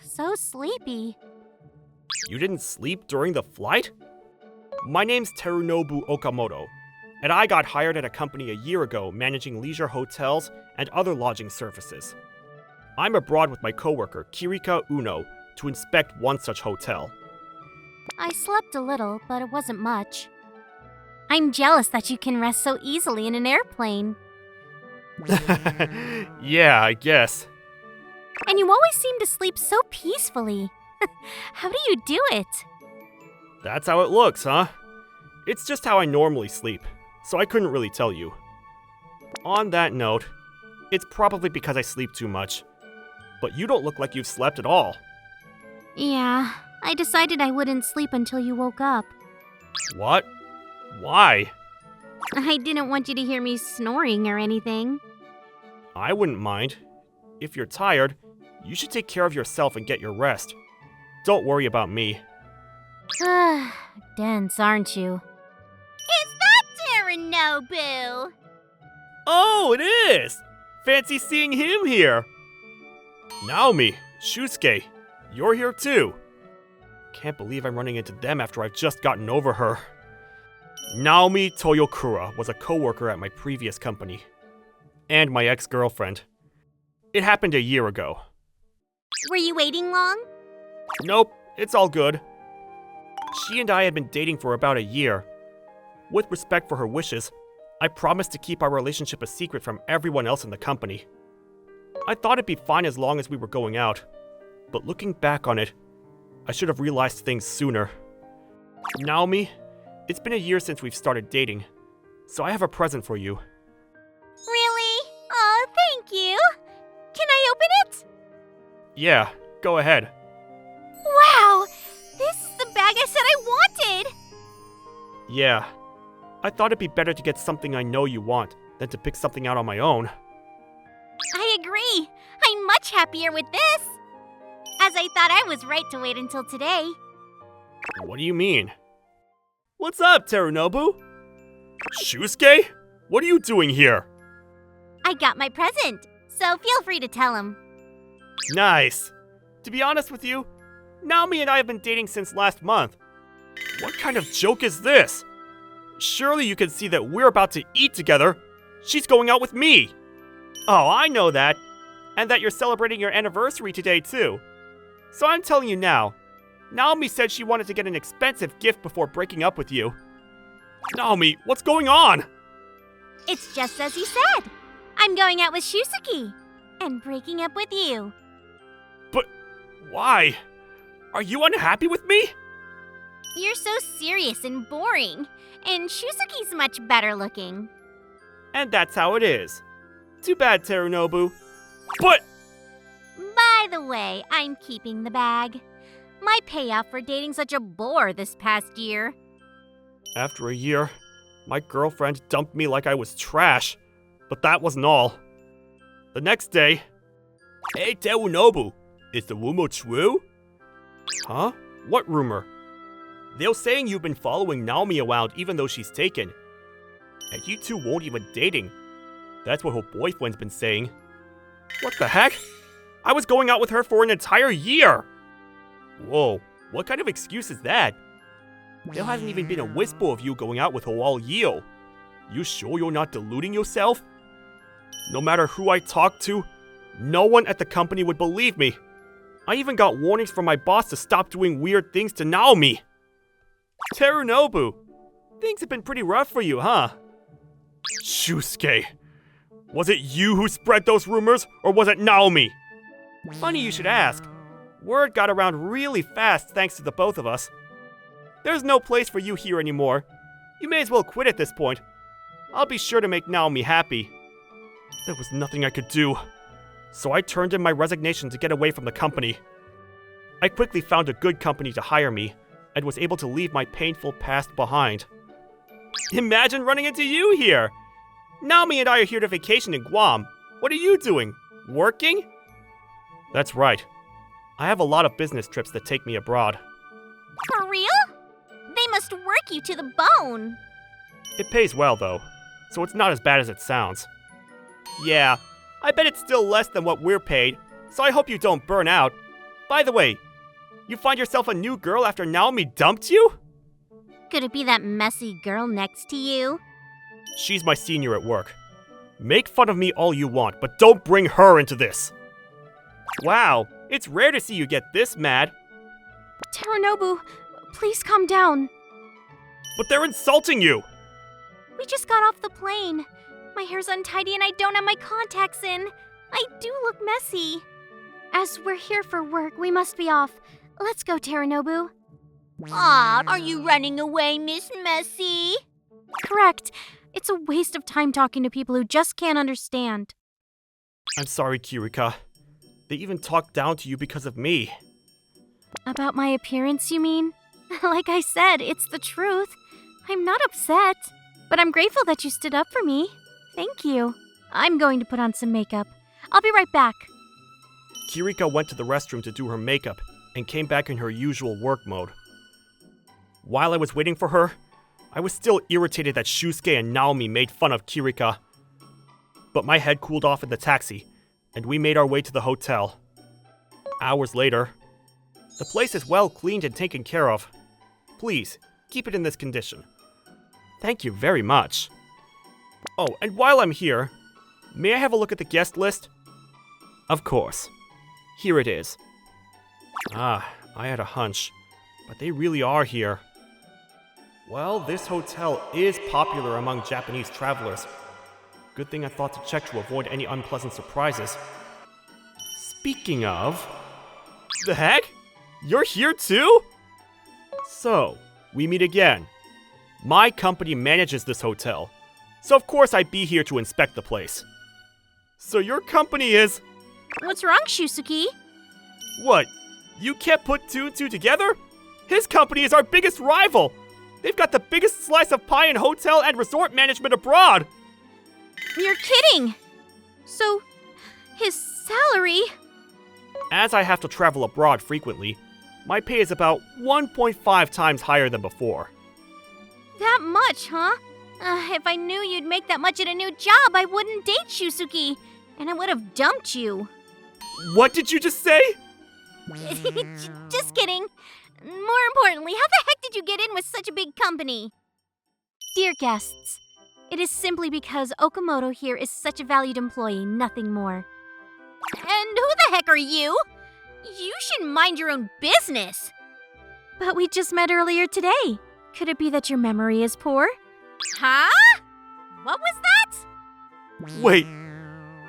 So sleepy. You didn't sleep during the flight? My name's Terunobu Okamoto, and I got hired at a company a year ago managing leisure hotels and other lodging services. I'm abroad with my coworker, Kirika Uno, to inspect one such hotel. I slept a little, but it wasn't much. I'm jealous that you can rest so easily in an airplane. Yeah, I guess. And you always seem to sleep so peacefully. How do you do it? That's how it looks, huh? It's just how I normally sleep, so I couldn't really tell you. On that note, it's probably because I sleep too much. But you don't look like you've slept at all. Yeah, I decided I wouldn't sleep until you woke up. What? Why? I didn't want you to hear me snoring or anything. I wouldn't mind. If you're tired, you should take care of yourself and get your rest. Don't worry about me. Dense, aren't you? Is that Terunobu? Oh, it is! Fancy seeing him here! Naomi, Shusuke, you're here too. Can't believe I'm running into them after I've just gotten over her. Naomi Toyokura was a coworker at my previous company. And my ex-girlfriend. It happened a year ago. Were you waiting long? Nope, it's all good. She and I had been dating for about a year. With respect for her wishes, I promised to keep our relationship a secret from everyone else in the company. I thought it'd be fine as long as we were going out, but looking back on it, I should have realized things sooner. Naomi, it's been a year since we've started dating, so I have a present for you. Really? Oh, thank you. Can I open it? Yeah, go ahead. Wow! This is the bag I said I wanted! Yeah, I thought it'd be better to get something I know you want than to pick something out on my own. I agree. I'm much happier with this. As I thought I was right to wait until today. What do you mean? What's up, Terunobu? Shusuke? What are you doing here? I got my present, so feel free to tell him. Nice. To be honest with you, Naomi and I have been dating since last month. What kind of joke is this? Surely you can see that we're about to eat together. She's going out with me. Oh, I know that. And that you're celebrating your anniversary today, too. So I'm telling you now, Naomi said she wanted to get an expensive gift before breaking up with you. Naomi, what's going on? It's just as you said. I'm going out with Shusuke and breaking up with you. But why? Are you unhappy with me? You're so serious and boring, and Shusuke's much better looking. And that's how it is. Too bad, Terunobu. But By the way, I'm keeping the bag. My payoff for dating such a bore this past year. after a year, my girlfriend dumped me like I was trash. But that wasn't all. The next day, "Hey Terunobu, is the rumor true?" Huh? What rumor? They're saying you've been following Naomi around even though she's taken. And you two won't even dating. That's what her boyfriend's been saying. What the heck? I was going out with her for an entire year! Whoa, what kind of excuse is that? There hasn't even been a whisper of you going out with her all year. You sure you're not deluding yourself? No matter who I talked to, no one at the company would believe me. I even got warnings from my boss to stop doing weird things to Naomi. Terunobu, things have been pretty rough for you, huh? Shusuke, was it you who spread those rumors, or was it Naomi? Funny you should ask. Word got around really fast thanks to the both of us. There's no place for you here anymore. You may as well quit at this point. I'll be sure to make Naomi happy. There was nothing I could do, so I turned in my resignation to get away from the company. I quickly found a good company to hire me, and was able to leave my painful past behind. Imagine running into you here! Naomi and I are here to vacation in Guam. What are you doing? Working? That's right. I have a lot of business trips that take me abroad. For real? They must work you to the bone. It pays well, though, so it's not as bad as it sounds. Yeah, I bet it's still less than what we're paid, so I hope you don't burn out. By the way, you find yourself a new girl after Naomi dumped you? Could it be that messy girl next to you? She's my senior at work. Make fun of me all you want, but don't bring her into this. Wow, it's rare to see you get this mad. Teranobu, please calm down. But they're insulting you! We just got off the plane. My hair's untidy and I don't have my contacts in. I do look messy. As we're here for work, we must be off. Let's go, Teranobu. Aw, are you running away, Miss Messy? Correct. It's a waste of time talking to people who just can't understand. I'm sorry, Kirika. They even talked down to you because of me. About my appearance, you mean? Like I said, it's the truth. I'm not upset, but I'm grateful that you stood up for me. Thank you. I'm going to put on some makeup. I'll be right back. Kirika went to the restroom to do her makeup and came back in her usual work mode. While I was waiting for her, I was still irritated that Shusuke and Naomi made fun of Kirika. But my head cooled off in the taxi, and we made our way to the hotel. Hours later, the place is well cleaned and taken care of. Please, keep it in this condition. Thank you very much. Oh, and while I'm here, may I have a look at the guest list? Of course. Here it is. I had a hunch, but they really are here. Well, this hotel is popular among Japanese travelers. Good thing I thought to check to avoid any unpleasant surprises. Speaking of... The heck? You're here too? So, we meet again. My company manages this hotel, so of course I'd be here to inspect the place. So your company is... What's wrong, Shusuke? What? You can't put two and two together? His company is our biggest rival! They've got the biggest slice of pie in hotel and resort management abroad! You're kidding! So, his salary... As I have to travel abroad frequently, my pay is about 1.5 times higher than before. That much, huh? If I knew you'd make that much at a new job, I wouldn't date Shusuke, and I would have dumped you. What did you just say? Just kidding. More importantly, how the heck did you get in with such a big company? Dear guests, it is simply because Okamoto here is such a valued employee, nothing more. And who the heck are you? You should mind your own business. But we just met earlier today. Could it be that your memory is poor? Huh? What was that? Wait,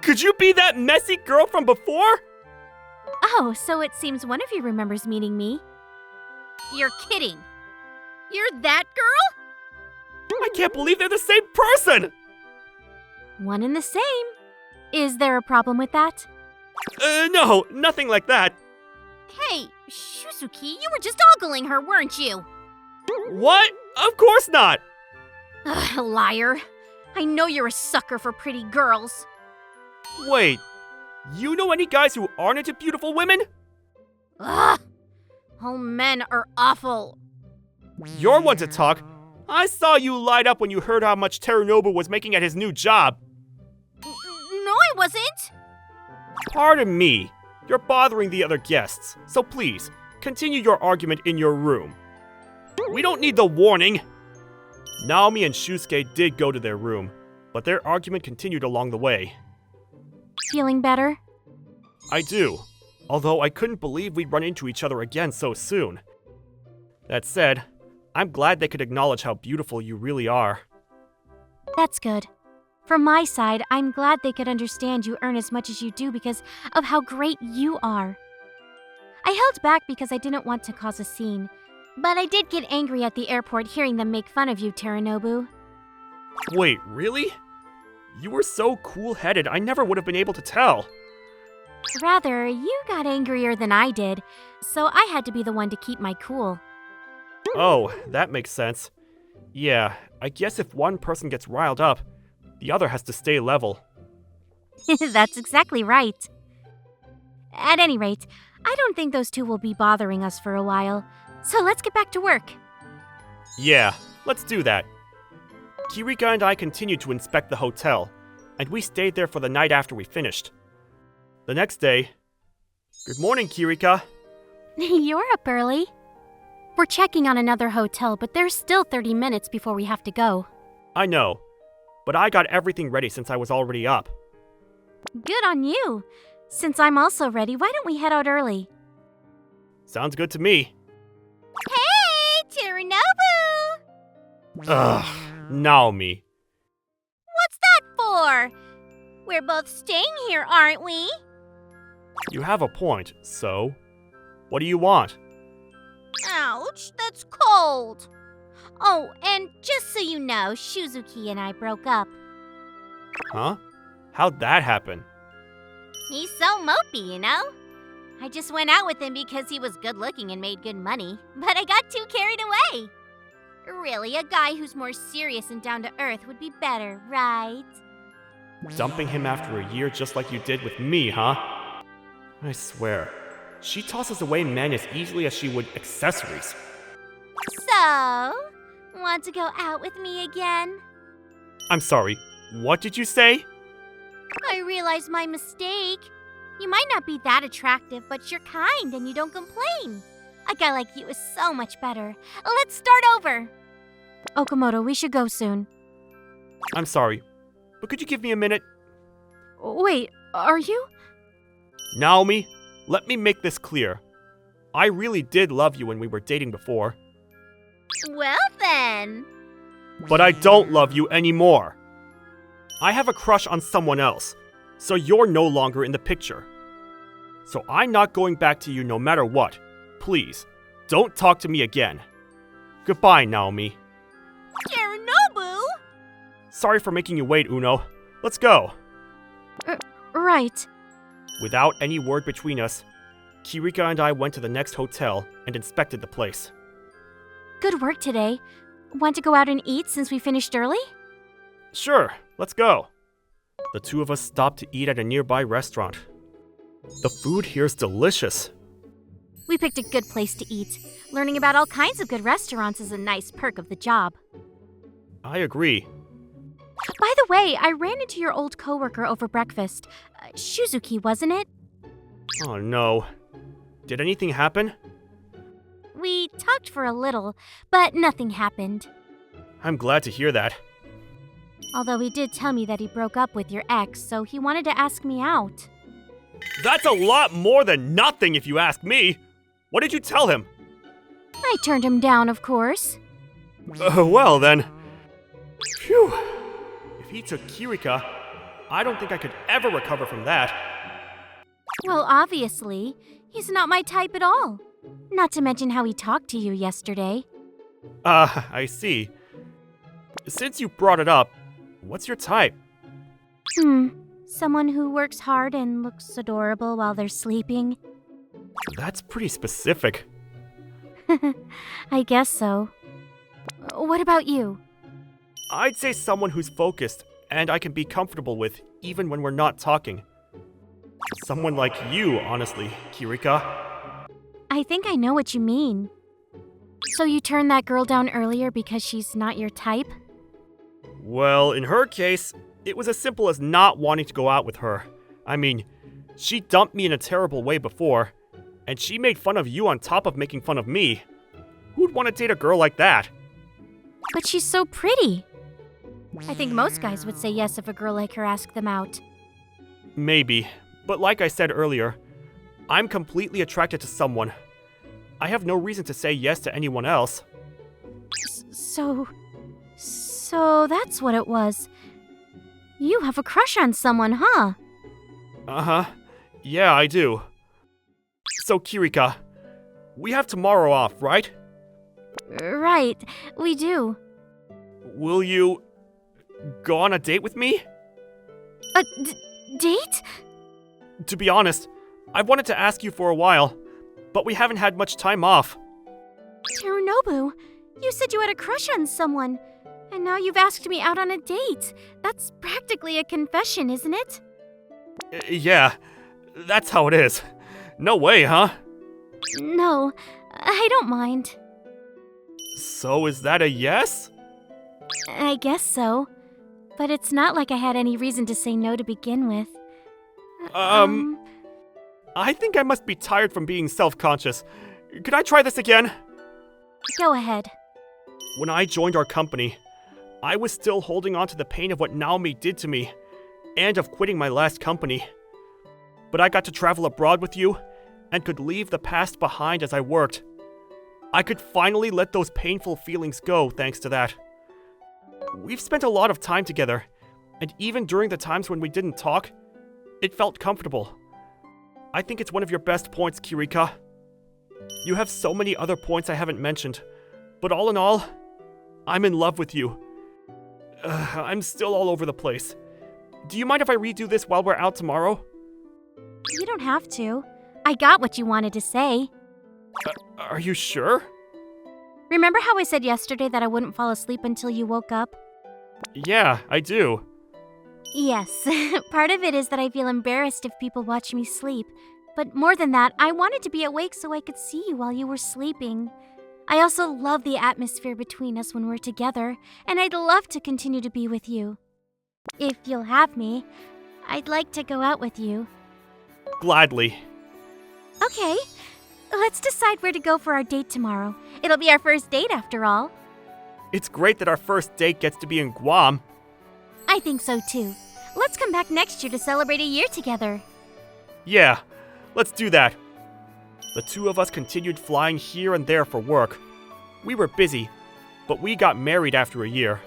could you be that messy girl from before? Oh, so it seems one of you remembers meeting me. You're kidding. You're that girl? I can't believe they're the same person! One and the same. Is there a problem with that? No, nothing like that. Hey, Shusuke, you were just ogling her, weren't you? What? Of course not! Ugh, liar. I know you're a sucker for pretty girls. Wait, you know any guys who aren't into beautiful women? Ugh! All men are awful. You're one to talk. I saw you light up when you heard how much Teranobu was making at his new job. No, I wasn't. Pardon me. You're bothering the other guests, so please, continue your argument in your room. We don't need the warning. Naomi and Shusuke did go to their room, but their argument continued along the way. Feeling better? I do, although I couldn't believe we'd run into each other again so soon. That said, I'm glad they could acknowledge how beautiful you really are. That's good. From my side, I'm glad they could understand you earn as much as you do because of how great you are. I held back because I didn't want to cause a scene, but I did get angry at the airport hearing them make fun of you, Teranobu. Wait, really? You were so cool-headed, I never would have been able to tell. Rather, you got angrier than I did, so I had to be the one to keep my cool. Oh, that makes sense. Yeah, I guess if one person gets riled up, the other has to stay level. That's exactly right. At any rate, I don't think those two will be bothering us for a while, so let's get back to work. Yeah, let's do that. Kirika and I continued to inspect the hotel, and we stayed there for the night after we finished. The next day, Good morning, Kirika. You're up early. We're checking on another hotel, but there's still 30 minutes before we have to go. I know, but I got everything ready since I was already up. Good on you. Since I'm also ready, why don't we head out early? Sounds good to me. Hey, Terunobu! Ugh, Naomi. What's that for? We're both staying here, aren't we? You have a point, so? What do you want? Ouch, that's cold. Oh, and just so you know, Shuzuki and I broke up. Huh? How'd that happen? He's so mopey, you know? I just went out with him because he was good looking and made good money, but I got too carried away. Really, a guy who's more serious and down to earth would be better, right? Dumping him after a year just like you did with me, huh? I swear, she tosses away men as easily as she would accessories. So, want to go out with me again? I'm sorry, what did you say? I realized my mistake. You might not be that attractive, but you're kind and you don't complain. A guy like you is so much better. Let's start over. Okamoto, we should go soon. I'm sorry, but could you give me a minute? Wait, are you? Naomi, let me make this clear. I really did love you when we were dating before. Well then. But I don't love you anymore. I have a crush on someone else, so you're no longer in the picture. So I'm not going back to you no matter what. Please, don't talk to me again. Goodbye, Naomi. Terunobu! Sorry for making you wait, Uno. Let's go. Right. Without any word between us, Kirika and I went to the next hotel and inspected the place. Good work today. Want to go out and eat since we finished early? Sure, let's go. The two of us stopped to eat at a nearby restaurant. The food here's delicious. We picked a good place to eat. Learning about all kinds of good restaurants is a nice perk of the job. I agree. By the way, I ran into your old coworker over breakfast. Shuzuki, wasn't it? Oh no. Did anything happen? We talked for a little, but nothing happened. I'm glad to hear that. Although he did tell me that he broke up with your ex, so he wanted to ask me out. That's a lot more than nothing if you ask me. What did you tell him? I turned him down, of course. Well then. Phew. If he took Kirika, I don't think I could ever recover from that. Well, obviously, he's not my type at all. Not to mention how he talked to you yesterday. I see. Since you brought it up, what's your type? Someone who works hard and looks adorable while they're sleeping. That's pretty specific. I guess so. What about you? I'd say someone who's focused and I can be comfortable with even when we're not talking. Someone like you, honestly, Kirika. I think I know what you mean. So you turned that girl down earlier because she's not your type? Well, in her case, it was as simple as not wanting to go out with her. I mean, she dumped me in a terrible way before, and she made fun of you on top of making fun of me. Who'd want to date a girl like that? But she's so pretty. I think most guys would say yes if a girl like her asked them out. Maybe, but like I said earlier, I'm completely attracted to someone. I have no reason to say yes to anyone else. So that's what it was. You have a crush on someone, huh? Uh-huh. Yeah, I do. So, Kirika, we have tomorrow off, right? Right, we do. Will you go on a date with me? A date? To be honest, I've wanted to ask you for a while, but we haven't had much time off. Terunobu, you said you had a crush on someone, and now you've asked me out on a date. That's practically a confession, isn't it? Yeah, that's how it is. No way, huh? No, I don't mind. So is that a yes? I guess so. But it's not like I had any reason to say no to begin with. I think I must be tired from being self-conscious. Could I try this again? Go ahead. When I joined our company, I was still holding on to the pain of what Naomi did to me, and of quitting my last company. But I got to travel abroad with you, and could leave the past behind as I worked. I could finally let those painful feelings go thanks to that. We've spent a lot of time together, and even during the times when we didn't talk, it felt comfortable. I think it's one of your best points, Kirika. You have so many other points I haven't mentioned, but all in all, I'm in love with you. I'm still all over the place. Do you mind if I redo this while we're out tomorrow? You don't have to. I got what you wanted to say. Are you sure? Remember how I said yesterday that I wouldn't fall asleep until you woke up? Yeah, I do. Yes. Part of it is that I feel embarrassed if people watch me sleep. But more than that, I wanted to be awake so I could see you while you were sleeping. I also love the atmosphere between us when we're together, and I'd love to continue to be with you. If you'll have me, I'd like to go out with you. Gladly. Okay, let's decide where to go for our date tomorrow. It'll be our first date after all. It's great that our first date gets to be in Guam. I think so too. Let's come back next year to celebrate a year together. Yeah, let's do that. The two of us continued flying here and there for work. We were busy, but we got married after a year.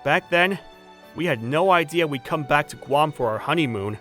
Back then, we had no idea we'd come back to Guam for our honeymoon.